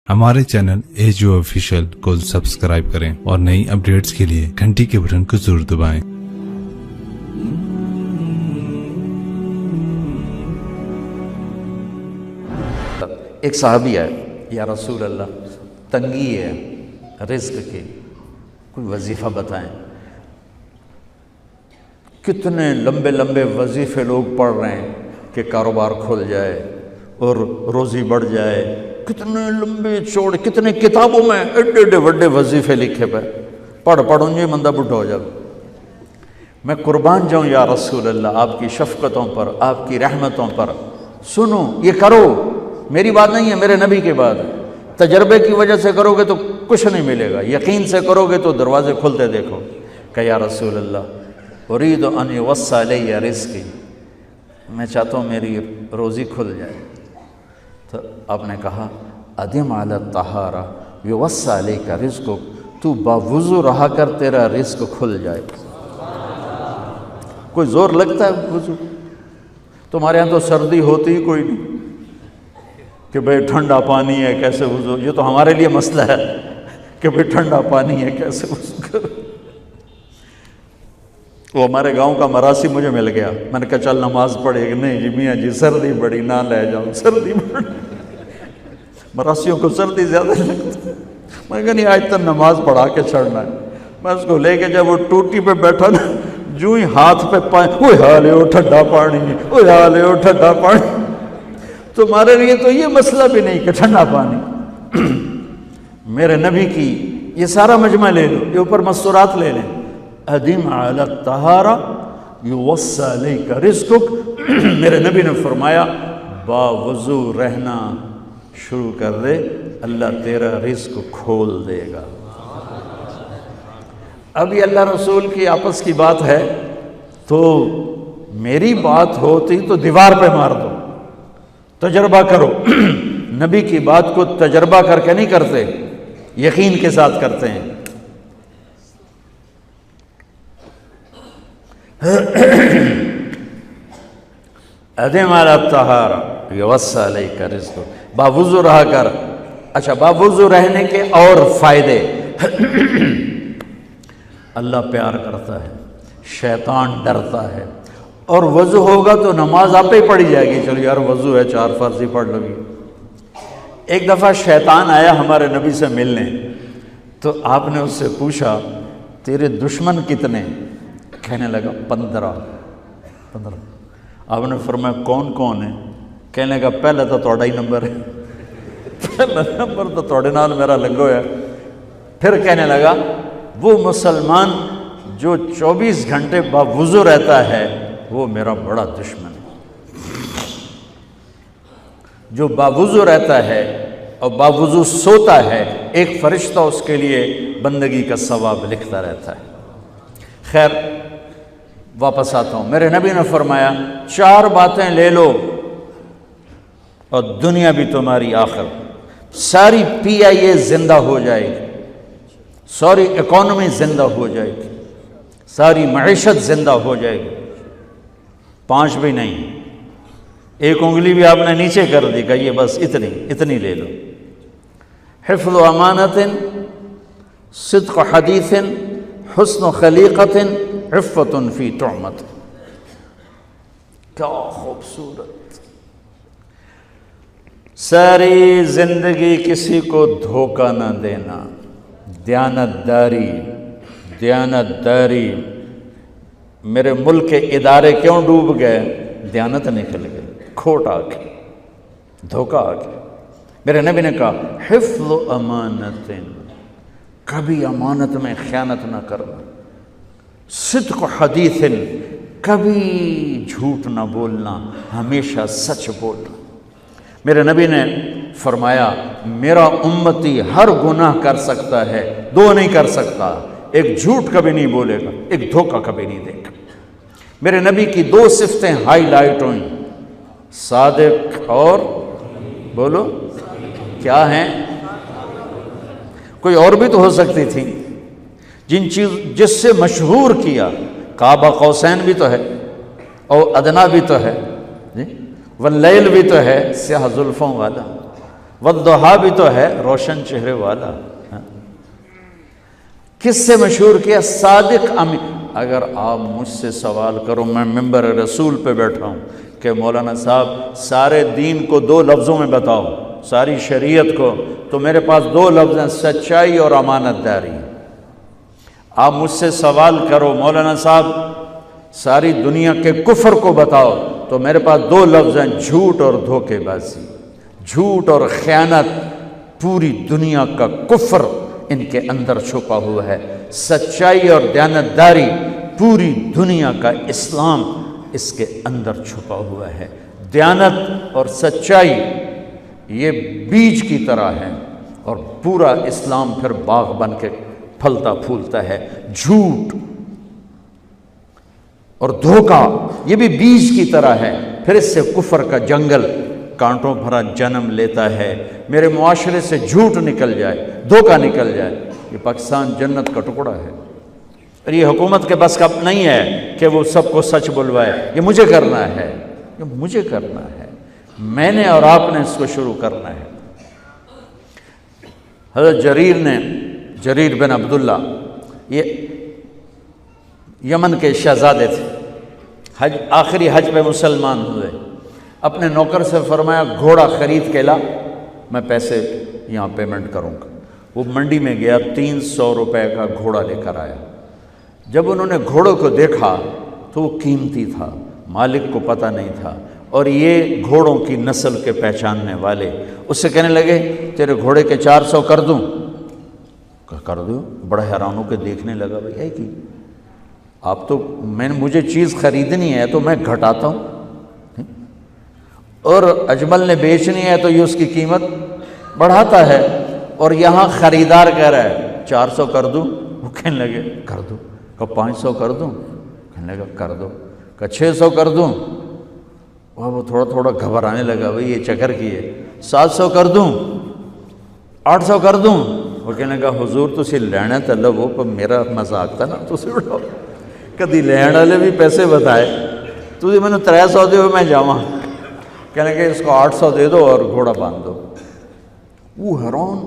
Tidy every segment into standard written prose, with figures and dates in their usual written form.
ہمارے channel AGO official کو subscribe کریں اور نئی اپڈیٹس کے لیے گھنٹی کے بٹن کو ضرور دبائیں۔ ایک صحابی ہے، یا رسول اللہ تنگی ہے رزق کی، کوئی وظیفہ بتائیں۔ کتنے لمبے لمبے وظیفے لوگ پڑھ رہے ہیں کہ کاروبار کھل جائے اور روزی بڑھ جائے، کتنے لمبے چوڑے، کتنے کتابوں میں ایڈے ایڈے بڑے وظیفے لکھے پہ، پڑھوں یہ بندہ بڈھا ہو جائے۔ میں قربان جاؤں یا رسول اللہ آپ کی شفقتوں پر، آپ کی رحمتوں پر، سنو یہ کرو، میری بات نہیں ہے، میرے نبی کی بات ہے۔ تجربے کی وجہ سے کرو گے تو کچھ نہیں ملے گا، یقین سے کرو گے تو دروازے کھلتے دیکھو۔ کہ یا رسول اللہ ارید ان یوسع علی رزقی، میں چاہتا ہوں میری روزی کھل جائے۔ تو آپ نے کہا ادم علی الطہارہ یوسع علیک رزقک، تو باوضو رہا کر تیرا رزق کھل جائے۔ کوئی زور لگتا ہے وضو؟ تمہارے ہاں تو سردی ہوتی ہی کوئی نہیں کہ بھئی ٹھنڈا پانی ہے کیسے وضو، یہ تو ہمارے لیے مسئلہ ہے کہ بھئی ٹھنڈا پانی ہے کیسے وضو کرو۔ وہ ہمارے گاؤں کا مراسی مجھے مل گیا، میں نے کہا چل نماز پڑھے گی، نہیں جی میاں جی سردی بڑی، نہ لے جاؤ سردی بڑی، مراسیوں کو سردی زیادہ لگتی ہے۔ میں نے کہا نہیں آج تک نماز پڑھا کے چھڑنا ہے۔ میں اس کو لے کے جب وہ ٹوٹی پہ بیٹھا نا، جو ہی ہاتھ پہ پائیں، اوہ حالے ہو ٹھنڈا پانی، اوہ حالے ہو ٹھنڈا پانی۔ تمہارے لیے تو یہ مسئلہ بھی نہیں کہ ٹھنڈا پانی۔ میرے نبی کی یہ سارا مجمع لے لو، یہ اوپر مستورات لے لیں۔ ادم علی الطہارہ یوسع علیک رزقک، میرے نبی نے فرمایا باوضو رہنا شروع کر دے، اللہ تیرا رزق کھول دے گا۔ اب یہ اللہ رسول کی آپس کی بات ہے تو میری بات ہوتی تو دیوار پہ مار دو، تجربہ کرو۔ نبی کی بات کو تجربہ کر کے نہیں کرتے، یقین کے ساتھ کرتے ہیں۔ ادم علی الطہارہ یوسع علیک رزقک، باوضو رہا کر۔ اچھا باوضو رہنے کے اور فائدے، اللہ پیار کرتا ہے، شیطان ڈرتا ہے، اور وضو ہوگا تو نماز آپ ہی پڑھی جائے گی، چلو یار وضو ہے 4 فرض ہی پڑھ لو گی۔ ایک دفعہ شیطان آیا ہمارے نبی سے ملنے، تو آپ نے اس سے پوچھا تیرے دشمن کتنے؟ کہنے لگا 15۔ آپ نے فرمایا کون کون ہے؟ کہنے لگا پہلے تو تھوڑا ہی نمبر ہے، پہلا نمبر تو تھوڑے نال میرا لگو ہے۔ پھر کہنے لگا وہ مسلمان جو 24 گھنٹے باوضو رہتا ہے وہ میرا بڑا دشمن ہے۔ جو باوضو رہتا ہے اور باوضو سوتا ہے، ایک فرشتہ اس کے لیے بندگی کا ثواب لکھتا رہتا ہے۔ خیر واپس آتا ہوں، میرے نبی نے فرمایا 4 باتیں لے لو اور دنیا بھی تمہاری آخر، ساری PIA زندہ ہو جائے گی، ساری اکانومی زندہ ہو جائے گی، ساری معیشت زندہ ہو جائے گی۔ 5 بھی نہیں، ایک انگلی بھی آپ نے نیچے کر دی کہ یہ بس اتنی لے لو۔ حفظ و امانت، صدق حدیث، حسن خلیقت، عفت فی طعمت۔ کیا خوبصورت! ساری زندگی کسی کو دھوکہ نہ دینا، دیانت داری۔ میرے ملک کے ادارے کیوں ڈوب گئے؟ دیانت نکل گئی، کھوٹ آ گئی، دھوکہ آ گیا۔ میرے نبی نے کہا حفظ امانت، کبھی امانت میں خیانت نہ کرنا، صدق حدیث، کبھی جھوٹ نہ بولنا، ہمیشہ سچ بولنا۔ میرے نبی نے فرمایا میرا امتی ہر گناہ کر سکتا ہے، 2 نہیں کر سکتا، ایک جھوٹ کبھی نہیں بولے گا، ایک دھوکہ کبھی نہیں دے گا۔ میرے نبی کی 2 صفتیں ہائی لائٹ ہوئیں، صادق اور بولو کیا ہیں؟ کوئی اور بھی تو ہو سکتی تھی، جس سے مشہور کیا، کعبہ قوسین بھی تو ہے اور ادنا بھی تو ہے، واللیل بھی تو ہے، سیاہ زلفوں والا، والضحیٰ بھی تو ہے روشن چہرے والا. کس سے مشہور کیا؟ صادق امین. اگر آپ مجھ سے سوال کرو، میں ممبر رسول پہ بیٹھا ہوں کہ مولانا صاحب سارے دین کو 2 لفظوں میں بتاؤ، ساری شریعت کو، تو میرے پاس 2 لفظ ہیں، سچائی اور امانت داری. آپ مجھ سے سوال کرو مولانا صاحب ساری دنیا کے کفر کو بتاؤ، تو میرے پاس 2 لفظ ہیں، جھوٹ اور دھوکے بازی. جھوٹ اور خیانت، پوری دنیا کا کفر ان کے اندر چھپا ہوا ہے. سچائی اور دیانتداری، پوری دنیا کا اسلام اس کے اندر چھپا ہوا ہے. دیانت اور سچائی یہ بیج کی طرح ہے، اور پورا اسلام پھر باغ بن کے پھلتا پھولتا ہے. جھوٹ اور دھوکہ یہ بھی بیج کی طرح ہے، پھر اس سے کفر کا جنگل کانٹوں بھرا جنم لیتا ہے. میرے معاشرے سے جھوٹ نکل جائے، دھوکہ نکل جائے، یہ پاکستان جنت کا ٹکڑا ہے. اور یہ حکومت کے بس کا نہیں ہے کہ وہ سب کو سچ بلوائے. یہ مجھے کرنا ہے، یہ مجھے کرنا ہے، میں نے اور آپ نے اس کو شروع کرنا ہے. حضرت جریر بن عبداللہ یہ یمن کے شہزادے تھے، آخری حج پہ مسلمان ہوئے. اپنے نوکر سے فرمایا گھوڑا خرید کے لا، میں پیسے یہاں پیمنٹ کروں گا. وہ منڈی میں گیا، 300 روپے کا گھوڑا لے کر آیا. جب انہوں نے گھوڑوں کو دیکھا تو وہ قیمتی تھا، مالک کو پتہ نہیں تھا، اور یہ گھوڑوں کی نسل کے پہچاننے والے اس سے کہنے لگے تیرے گھوڑے کے 400 کر دوں؟ کر دو. بڑا حیران ہو کے دیکھنے لگا، بھائی ہے کہ آپ تو مجھے چیز خریدنی ہے تو میں گھٹاتا ہوں، اور اجمل نے بیچنی ہے تو یہ اس کی قیمت بڑھاتا ہے، اور یہاں خریدار کہہ رہا ہے 400 کر دوں. وہ کہنے لگے کر دو. کہ 500 کر دوں؟ کہنے لگا کر دو. کہ 600 کر دوں؟ وہ تھوڑا تھوڑا گھبرانے لگا، بھئی یہ چکر کی ہے. 700 کر دوں؟ 800 کر دوں؟ وہ کہنے لگا حضور تسی لینا تو لو، پر میرا مذاق تھا نا، تسی اٹھاؤ. کدی لین والے بھی پیسے بتائے، تسی میں نے 300 دے میں جاواں. کہنے کہ اس کو 800 دے دو اور گھوڑا باندھ دو. وہ حیران،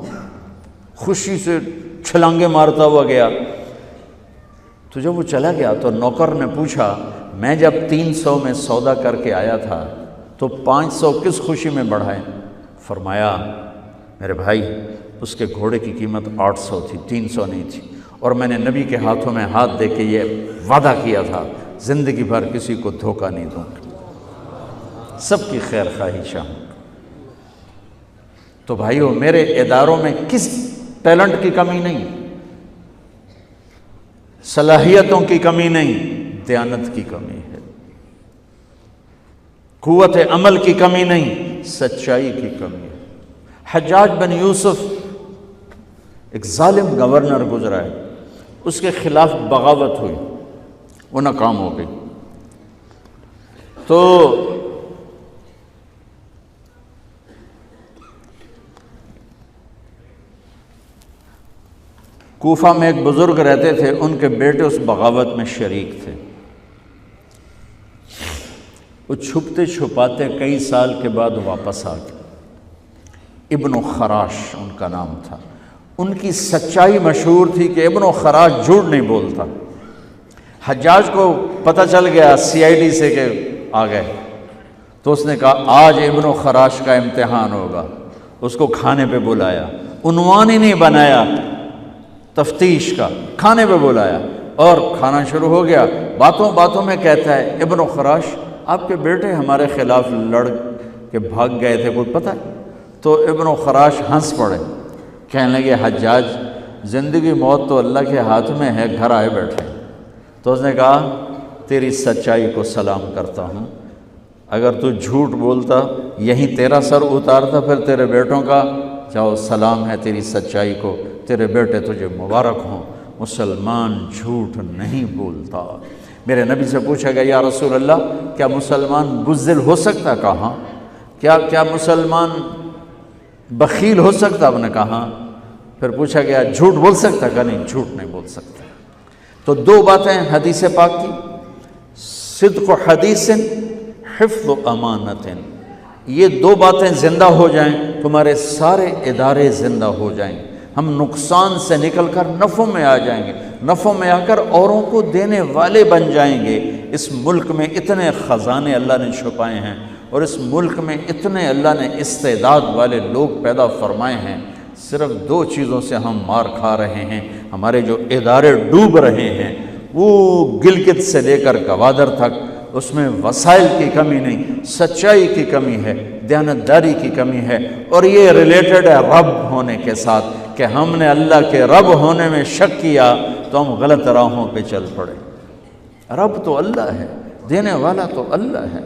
خوشی سے چھلانگے مارتا ہوا گیا. تو جب وہ چلا گیا تو نوکر نے پوچھا میں جب 300 میں سودا کر کے آیا تھا تو 500 کس خوشی میں بڑھائے؟ فرمایا میرے بھائی اس کے گھوڑے کی قیمت 800 تھی، 300 نہیں تھی، اور میں نے نبی کے ہاتھوں میں ہاتھ دے کے یہ وعدہ کیا تھا زندگی بھر کسی کو دھوکہ نہیں دوں گا، سب کی خیر خواہی چاہوں. تو بھائیو میرے اداروں میں کس ٹیلنٹ کی کمی نہیں، صلاحیتوں کی کمی نہیں، دیانت کی کمی ہے، قوت عمل کی کمی نہیں، سچائی کی کمی ہے. حجاج بن یوسف ایک ظالم گورنر گزرا ہے، اس کے خلاف بغاوت ہوئی، وہ ناکام ہو گئی. تو کوفہ میں ایک بزرگ رہتے تھے، ان کے بیٹے اس بغاوت میں شریک تھے. وہ چھپتے چھپاتے کئی سال کے بعد واپس آ گئے. ابن خراش ان کا نام تھا. ان کی سچائی مشہور تھی کہ ابن خراش جھوٹ نہیں بولتا. حجاج کو پتہ چل گیا CID سے کہ آ گئے، تو اس نے کہا آج ابن خراش کا امتحان ہوگا. اس کو کھانے پہ بلایا، عنوان ہی نہیں بنایا تفتیش کا، کھانے پہ بلایا اور کھانا شروع ہو گیا. باتوں باتوں میں کہتا ہے ابن خراش آپ کے بیٹے ہمارے خلاف لڑ کے بھاگ گئے تھے، کوئی پتہ ہے؟ تو ابن خراش ہنس پڑے، کہنے لگے حجاج زندگی موت تو اللہ کے ہاتھ میں ہے، گھر آئے بیٹھے. تو اس نے کہا تیری سچائی کو سلام کرتا ہوں، اگر تو جھوٹ بولتا یہیں تیرا سر اتارتا، پھر تیرے بیٹوں کا جاؤ سلام ہے تیری سچائی کو، تیرے بیٹے تجھے مبارک ہوں. مسلمان جھوٹ نہیں بولتا. میرے نبی سے پوچھا گیا یا رسول اللہ کیا مسلمان بزدل ہو سکتا؟ کہا کیا مسلمان بخیل ہو سکتا؟ آپ نے کہا. پھر پوچھا گیا جھوٹ بول سکتا؟ کہا نہیں، جھوٹ نہیں بول سکتا. تو 2 باتیں حدیث پاک کی، صدق حدیث، حفظ امانت. یہ دو باتیں زندہ ہو جائیں تمہارے سارے ادارے زندہ ہو جائیں گے، ہم نقصان سے نکل کر نفع میں آ جائیں گے، نفع میں آ کر اوروں کو دینے والے بن جائیں گے۔ اس ملک میں اتنے خزانے اللہ نے چھپائے ہیں، اور اس ملک میں اتنے اللہ نے استعداد والے لوگ پیدا فرمائے ہیں، صرف دو چیزوں سے ہم مار کھا رہے ہیں۔ ہمارے جو ادارے ڈوب رہے ہیں، وہ گلگت سے لے کر گوادر تک، اس میں وسائل کی کمی نہیں، سچائی کی کمی ہے، دیانتداری کی کمی ہے، اور یہ ریلیٹڈ ہے رب ہونے کے ساتھ کہ ہم نے اللہ کے رب ہونے میں شک کیا تو ہم غلط راہوں پہ چل پڑے۔ رب تو اللہ ہے، دینے والا تو اللہ ہے۔